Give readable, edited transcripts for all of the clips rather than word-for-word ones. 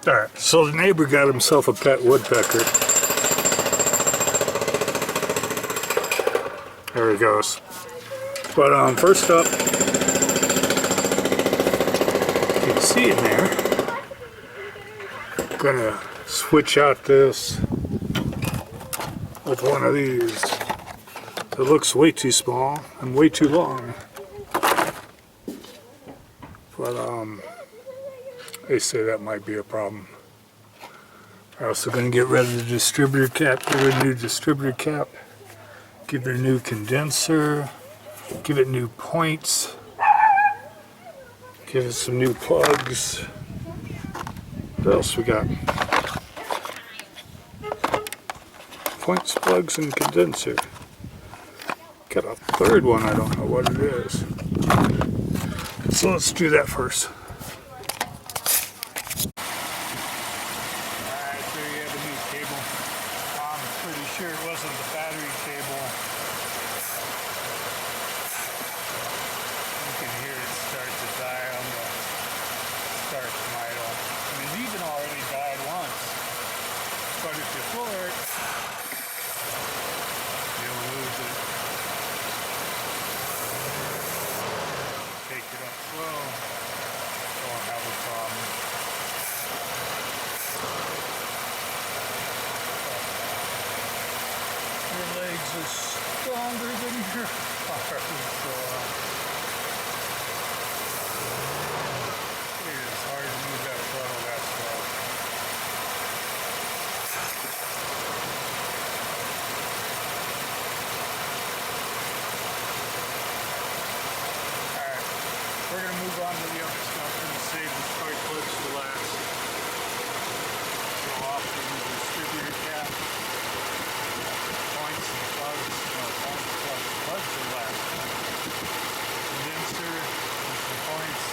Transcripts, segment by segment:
Alright, so the neighbor got himself a pet woodpecker. There he goes. But first up, you can see in there, I'm gonna switch out this with one of these. It looks way too small and way too long. But they say that might be a problem. We're also going to get rid of the distributor cap, give it a new distributor cap, give it a new condenser, give it new points, give it some new plugs. What else we got? Points, plugs, and condenser. Got a third one, I don't know what it is. So let's do that first. Alright, there you have a new cable. I'm pretty sure it wasn't the battery cable. You can hear it start to die on the start from idle. And it even already died once. But if you pull it, you'll lose it. Take it up slow. Don't have a problem. Your legs are stronger than your arms, so it is hard to move that throttle that slow. Alright, we're going to move on to the other stuff. We're going to save the spark plugs for last. Go off the distributor cap. Points and plugs. No, points, plugs. Plugs are last. Condenser, and some points,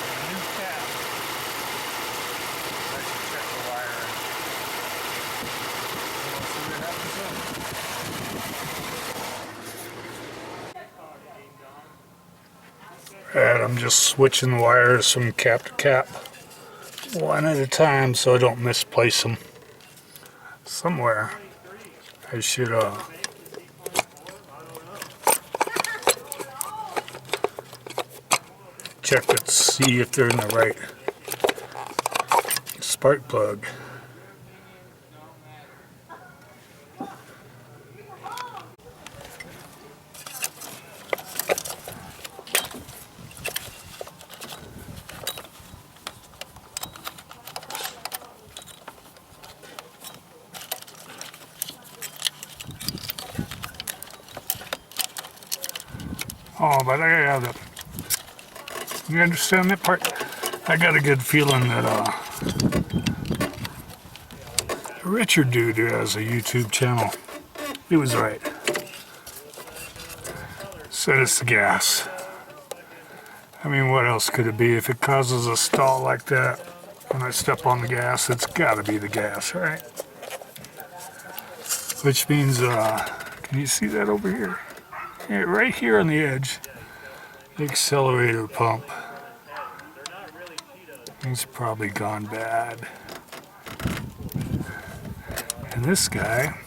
and a new cap. I should check the wiring. So we'll see what happens then. Alright, I'm just switching the wires from cap to cap. One at a time so I don't misplace them. Somewhere I should check to see if they're in the right spark plug. Oh, but I got it. You understand that part? I got a good feeling that Richard dude who has a YouTube channel, he was right. Said it's the gas. I mean, what else could it be? If it causes a stall like that when I step on the gas, it's got to be the gas, right? Which means, can you see that over here? Yeah, right here on the edge, the accelerator pump. It's probably gone bad. And this guy,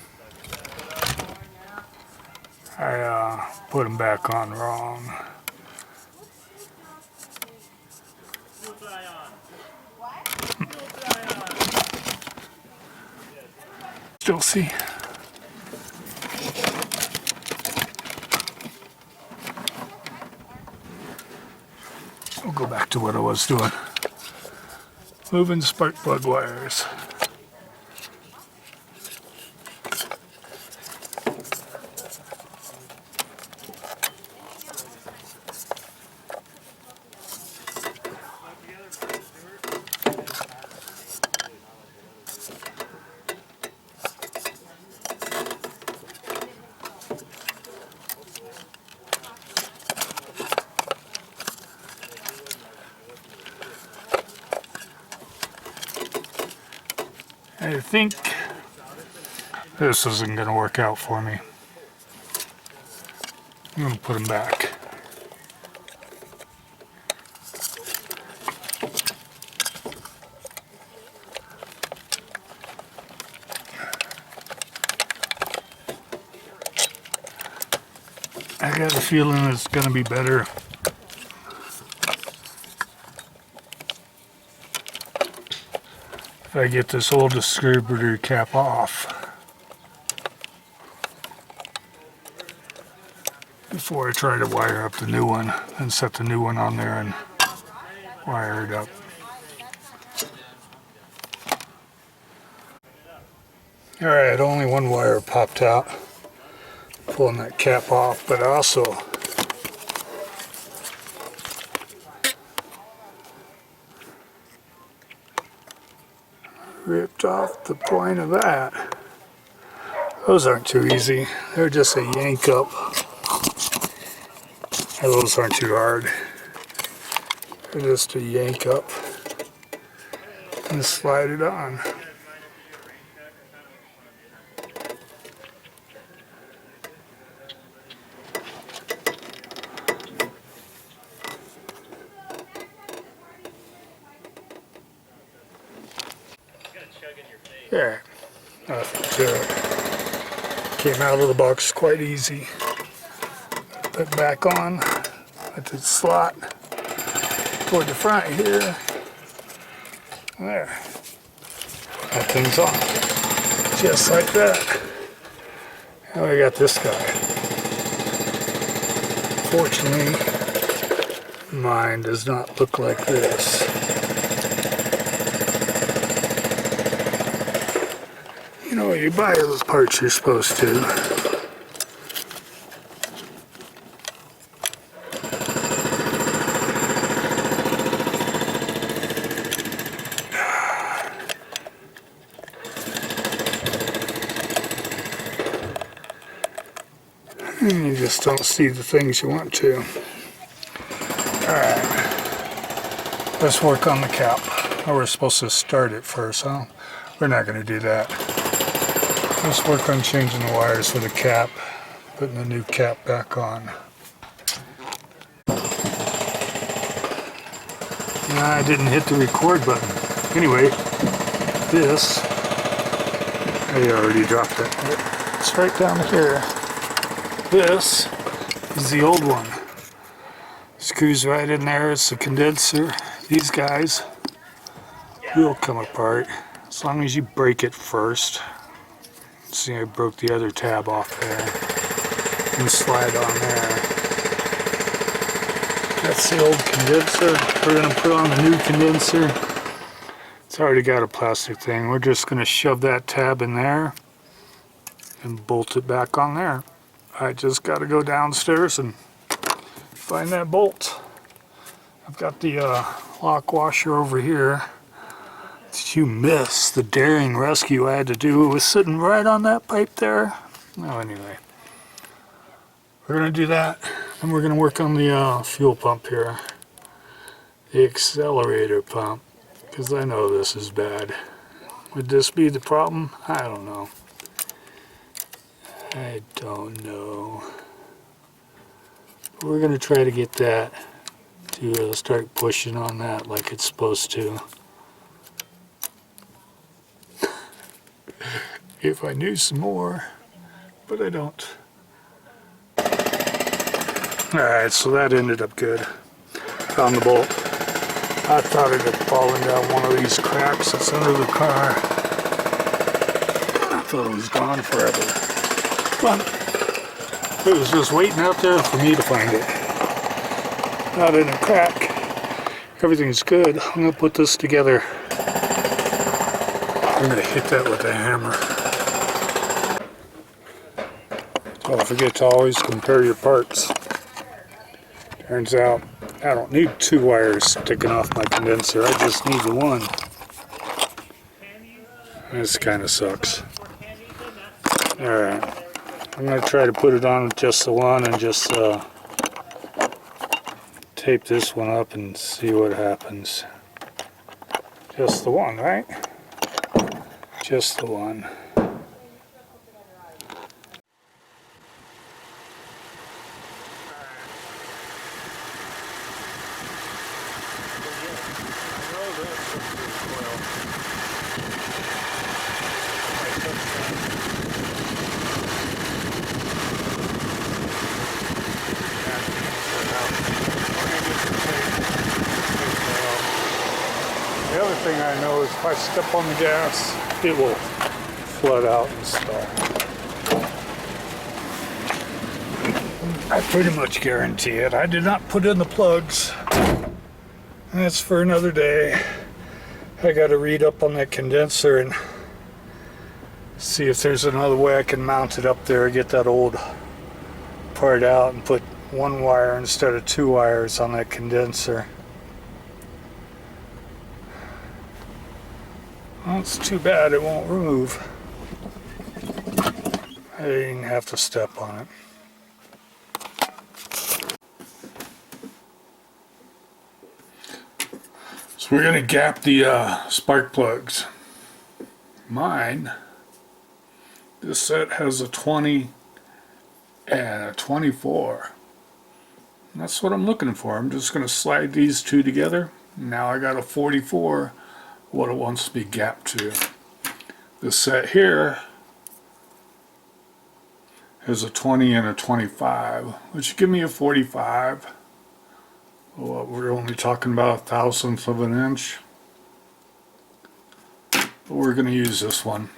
I put him back on wrong. Still see. I'll go back to what I was doing. Moving spark plug wires. I think this isn't going to work out for me. I'm going to put them back. I got a feeling it's going to be better if I get this old distributor cap off before I try to wire up the new one and set the new one on there and wire it up. Alright, only one wire popped out, pulling that cap off, but I also ripped off the point of that. Those aren't too easy, they're just a yank up. Those aren't too hard. They're just a yank up and slide it on. Yeah, nothing to it. Came out of the box quite easy. Put it back on at the slot toward the front here. There. That thing's on. Just like that. Now we got this guy. Fortunately, mine does not look like this. You know, you buy the parts you're supposed to. And you just don't see the things you want to. Alright, let's work on the cap. Oh, we're supposed to start it first, huh? We're not going to do that. Let's work on changing the wires for the cap, putting the new cap back on. Yeah, I didn't hit the record button. Anyway, this, I already dropped it. It's right down here. This is the old one. Screws right in there. It's the condenser. These guys will come apart as long as you break it first. See, I broke the other tab off there and slide on there. That's the old condenser. We're going to put on the new condenser. It's already got a plastic thing. We're just going to shove that tab in there and bolt it back on there. I just got to go downstairs and find that bolt. I've got the lock washer over here. Did you miss the daring rescue I had to do? It was sitting right on that pipe there. Well, anyway, we're going to do that, and we're going to work on the fuel pump here. The accelerator pump, because I know this is bad. Would this be the problem? I don't know. I don't know. We're going to try to get that to start pushing on that like it's supposed to. If I knew some more, but I don't. Alright, so that ended up good. Found the bolt. I thought it had fallen down one of these cracks that's under the car. I thought it was gone forever. But it was just waiting out there for me to find it. Not in a crack. Everything's good. I'm going to put this together. I'm going to hit that with a hammer. Don't forget to always compare your parts. Turns out I don't need two wires sticking off my condenser. I just need the one. This kind of sucks. Alright. I'm going to try to put it on with just the one and just tape this one up and see what happens. Just the one, right? Just the one. thing I know is if I step on the gas, it will flood out and stall. I pretty much guarantee it. I did not put in the plugs. That's for another day. I got to read up on that condenser and see if there's another way I can mount it up there, get that old part out and put one wire instead of two wires on that condenser. Well, it's too bad it won't move. I didn't have to step on it. So we're going to gap the spark plugs. Mine, this set has a 20 and a 24. And that's what I'm looking for. I'm just going to slide these two together. Now I got a 44, what it wants to be gapped to. This set here has a 20 and a 25, which give me a 45. Well, we're only talking about a thousandth of an inch. But we're going to use this one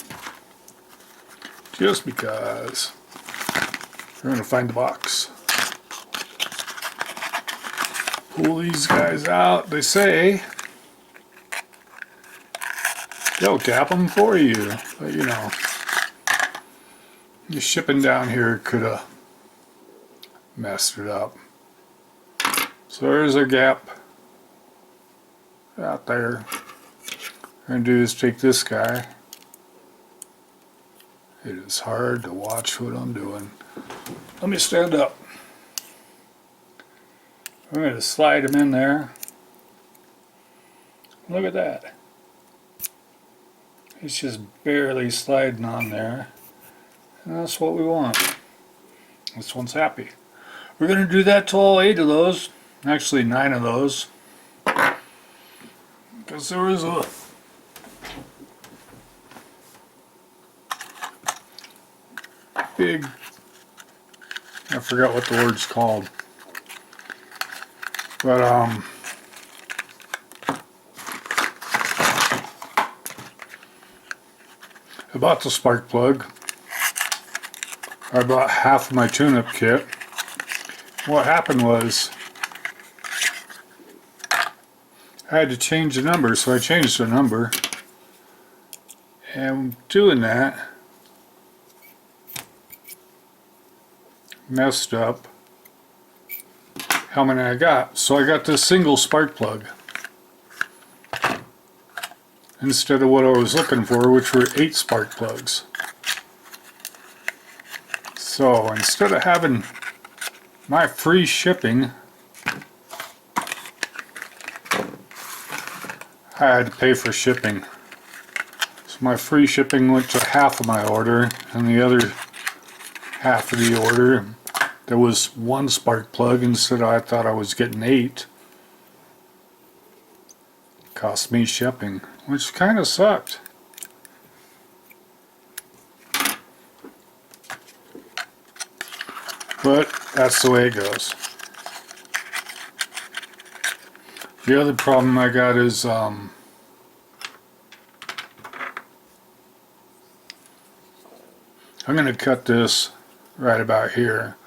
just because we're going to find the box. Pull these guys out. They say they'll gap them for you, but you know, the shipping down here could have messed it up. So there's our gap out there. What I'm going to do is take this guy. It is hard to watch what I'm doing. Let me stand up. I'm going to slide him in there. Look at that. It's just barely sliding on there. And that's what we want. This one's happy. We're going to do that to all 8 of those. Actually 9 of those, because there was a big, I forgot what the word's called, but I bought the spark plug. I bought half of my tune-up kit. What happened was I had to change the number, so I changed the number, and doing that messed up how many I got. So I got this single spark plug instead of what I was looking for, which were 8 spark plugs. So instead of having my free shipping, I had to pay for shipping. So my free shipping went to half of my order, and the other half of the order, there was 1 spark plug instead of I thought I was getting 8. Cost me shipping, which kind of sucked. But that's the way it goes. The other problem I got is I'm going to cut this right about here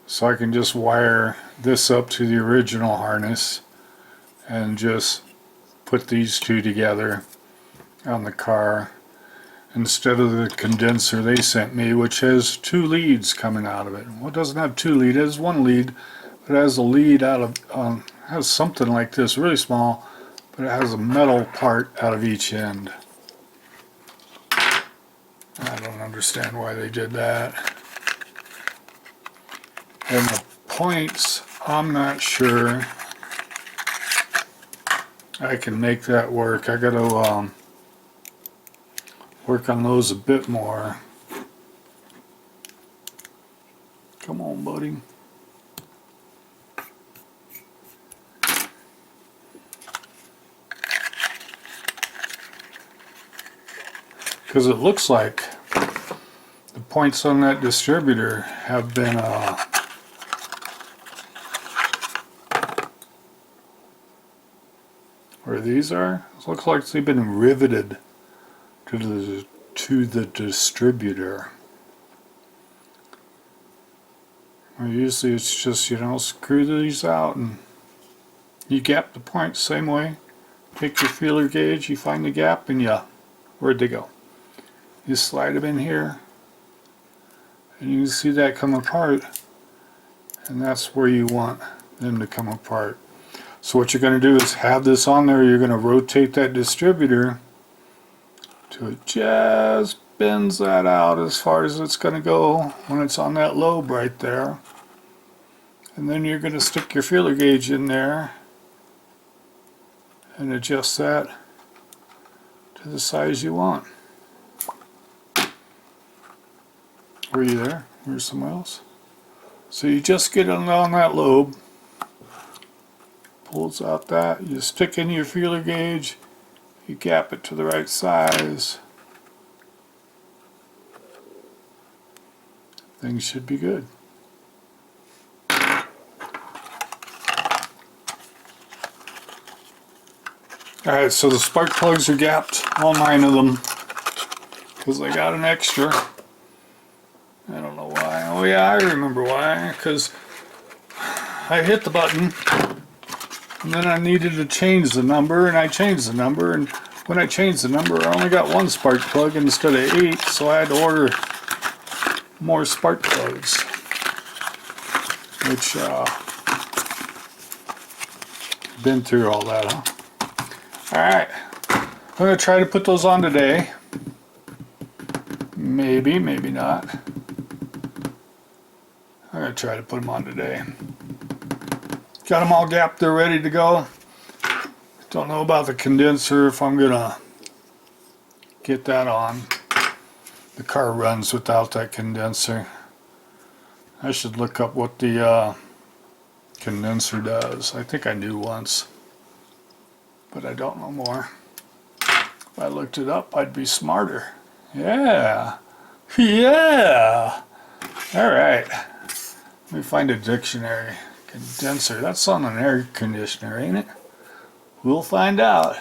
so I can just wire this up to the original harness and just put these two together on the car instead of the condenser they sent me, which has 2 leads coming out of it. Well, it doesn't have 2 leads, it has 1 lead, but it has a lead out of has something like this, really small, but it has a metal part out of each end. I don't understand why they did that. And the points, I'm not sure I can make that work. I gotta work on those a bit more. Come on, buddy. Because it looks like the points on that distributor have been or where these are. It looks like they've been riveted to the distributor. Well, usually it's just, you know, screw these out and you gap the point same way. Take your feeler gauge, you find the gap, and where'd they go? You slide them in here, and you can see that come apart, and that's where you want them to come apart. So what you're going to do is have this on there, you're going to rotate that distributor till it just bends that out as far as it's going to go when it's on that lobe right there. And then you're going to stick your feeler gauge in there and adjust that to the size you want. Were you there? Or somewhere else? So you just get it on that lobe, pulls out that, you stick in your feeler gauge, you gap it to the right size. Things should be good. Alright, so the spark plugs are gapped, all 9 of them, because I got an extra. I don't know why. Oh yeah, I remember why, because I hit the button, and then I needed to change the number, and I changed the number, and when I changed the number, I only got 1 spark plug instead of 8, so I had to order more spark plugs, which, been through all that, huh? Alright, I'm going to try to put those on today. Maybe, maybe not. I'm going to try to put them on today. Got them all gapped, they're ready to go. Don't know about the condenser, if I'm going to get that on. The car runs without that condenser. I should look up what the condenser does. I think I knew once, but I don't know more. If I looked it up, I'd be smarter. Yeah. Yeah. Alright. Let me find a dictionary. Condenser. That's on an air conditioner, ain't it? We'll find out.